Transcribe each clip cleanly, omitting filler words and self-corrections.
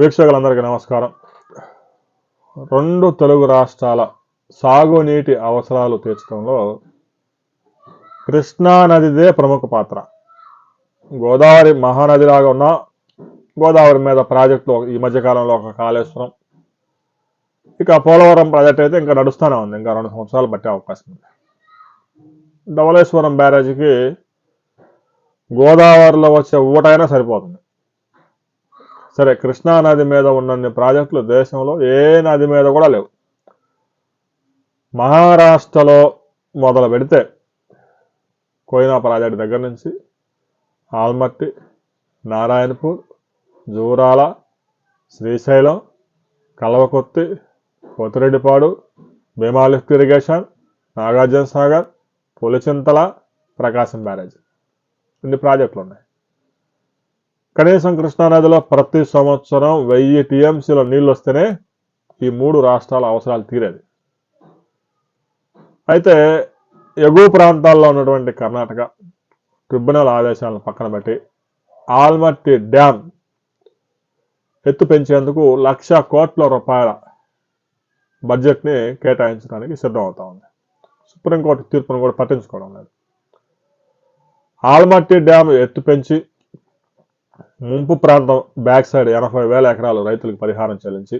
వీక్షకులందరికీ నమస్కారం. రెండు తెలుగు రాష్ట్రాల సాగునీటి అవసరాలు తీర్చడంలో కృష్ణా నదిదే ప్రముఖ పాత్ర. గోదావరి మహానదిలాగా ఉన్న గోదావరి మీద ప్రాజెక్టులు ఈ మధ్యకాలంలో ఒక కాళేశ్వరం, ఇక పోలవరం ప్రాజెక్ట్ అయితే ఇంకా నడుస్తూనే ఉంది. ఇంకా 2 సంవత్సరాలు పట్టే అవకాశం ఉంది. ధవళేశ్వరం బ్యారేజీకి గోదావరిలో వచ్చే ఊటైనా సరిపోతుంది. సరే, కృష్ణా నది మీద ఉన్నన్ని ప్రాజెక్టులు దేశంలో ఏ నది మీద కూడా లేవు. మహారాష్ట్రలో మొదలు పెడితే కోయినా ప్రాజెక్టు దగ్గర నుంచి ఆల్మట్టి, నారాయణపూర్, జూరాల, శ్రీశైలం, కల్వకుర్తి, పోతిరెడ్డిపాడు, భీమా లిఫ్ట్ ఇరిగేషన్, నాగార్జున సాగర్, పులిచింతల, ప్రకాశం బ్యారేజ్, ఇన్ని ప్రాజెక్టులు ఉన్నాయి. కనీసం కృష్ణానదిలో ప్రతి సంవత్సరం 1000 టీఎంసీల నీళ్ళు వస్తేనే ఈ 3 రాష్ట్రాల అవసరాలు తీరేది. అయితే ఎగువ ప్రాంతాల్లో ఉన్నటువంటి కర్ణాటక ట్రిబ్యునల్ ఆదేశాలను పక్కన పెట్టి ఆల్మట్టి డ్యామ్ ఎత్తు పెంచేందుకు 1,00,000 కోట్ల రూపాయల బడ్జెట్ని కేటాయించడానికి సిద్ధమవుతా ఉంది. సుప్రీంకోర్టు తీర్పును కూడా పట్టించుకోవడం లేదు. ఆల్మట్టి డ్యామ్ ఎత్తు పెంచి ముంపు ప్రాంతం బ్యాక్ సైడ్ 80,000 ఎకరాలు రైతులకు పరిహారం చెల్లించి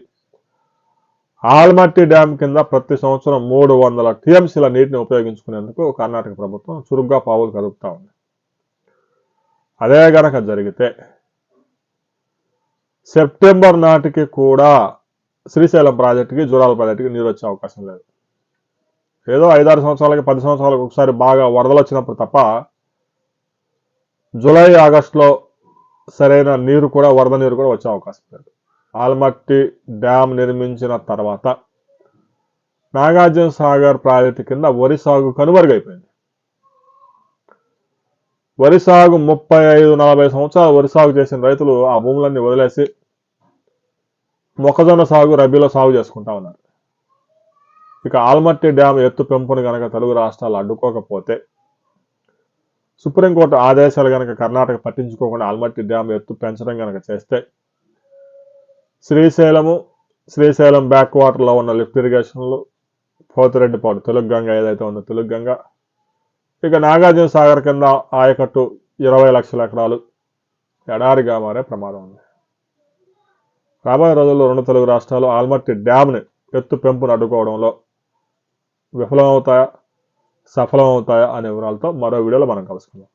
ఆల్మట్టి డ్యామ్ కింద ప్రతి సంవత్సరం 300 టీఎంసీల నీటిని ఉపయోగించుకునేందుకు కర్ణాటక ప్రభుత్వం చురుగ్గా పావులు కదుపుతా ఉంది. అదే గనక జరిగితే సెప్టెంబర్ నాటికి కూడా శ్రీశైలం ప్రాజెక్టుకి, జూరాల ప్రాజెక్టుకి నీరు వచ్చే అవకాశం లేదు. ఏదో 5-6 సంవత్సరాలకి 10 సంవత్సరాలకు ఒకసారి బాగా వరదలు వచ్చినప్పుడు తప్ప జూలై ఆగస్టులో సరైన నీరు కూడా, వరద నీరు కూడా వచ్చే అవకాశం లేదు. ఆల్మట్టి డ్యామ్ నిర్మించిన తర్వాత నాగార్జున సాగర్ ప్రాజెక్టు కింద వరి సాగు కనుమరుగైపోయింది. వరి సాగు 35-40 సంవత్సరాలు వరి సాగు చేసిన రైతులు ఆ భూములన్నీ వదిలేసి మొక్కజొన్న సాగు, రబీలో సాగు చేసుకుంటా ఉన్నారు. ఇక ఆల్మట్టి డ్యామ్ ఎత్తు పెంపును కనుక తెలుగు రాష్ట్రాలు అడ్డుకోకపోతే, సుప్రీంకోర్టు ఆదేశాలు కనుక కర్ణాటక పట్టించుకోకుండా ఆల్మట్టి డ్యామ్ ఎత్తు పెంచడం కనుక చేస్తే శ్రీశైలం బ్యాక్ వాటర్లో ఉన్న లిఫ్ట్ ఇరిగేషన్లు, పోతిరెడ్డిపాడు తెలుగు గంగ ఏదైతే ఉందో తెలుగు గంగ, ఇక నాగార్జున సాగర్ కింద ఆయకట్టు 20 లక్షల ఎకరాలు ఎడారిగా మారే ప్రమాదం ఉంది. రాబోయే రోజుల్లో 2 తెలుగు రాష్ట్రాలు ఆల్మట్టి డ్యామ్ని ఎత్తు పెంపును అడ్డుకోవడంలో విఫలమవుతాయా, సఫలమవుతాయా అనే వివరాలతో మరో వీడియోలో మనం కలుసుకుందాం.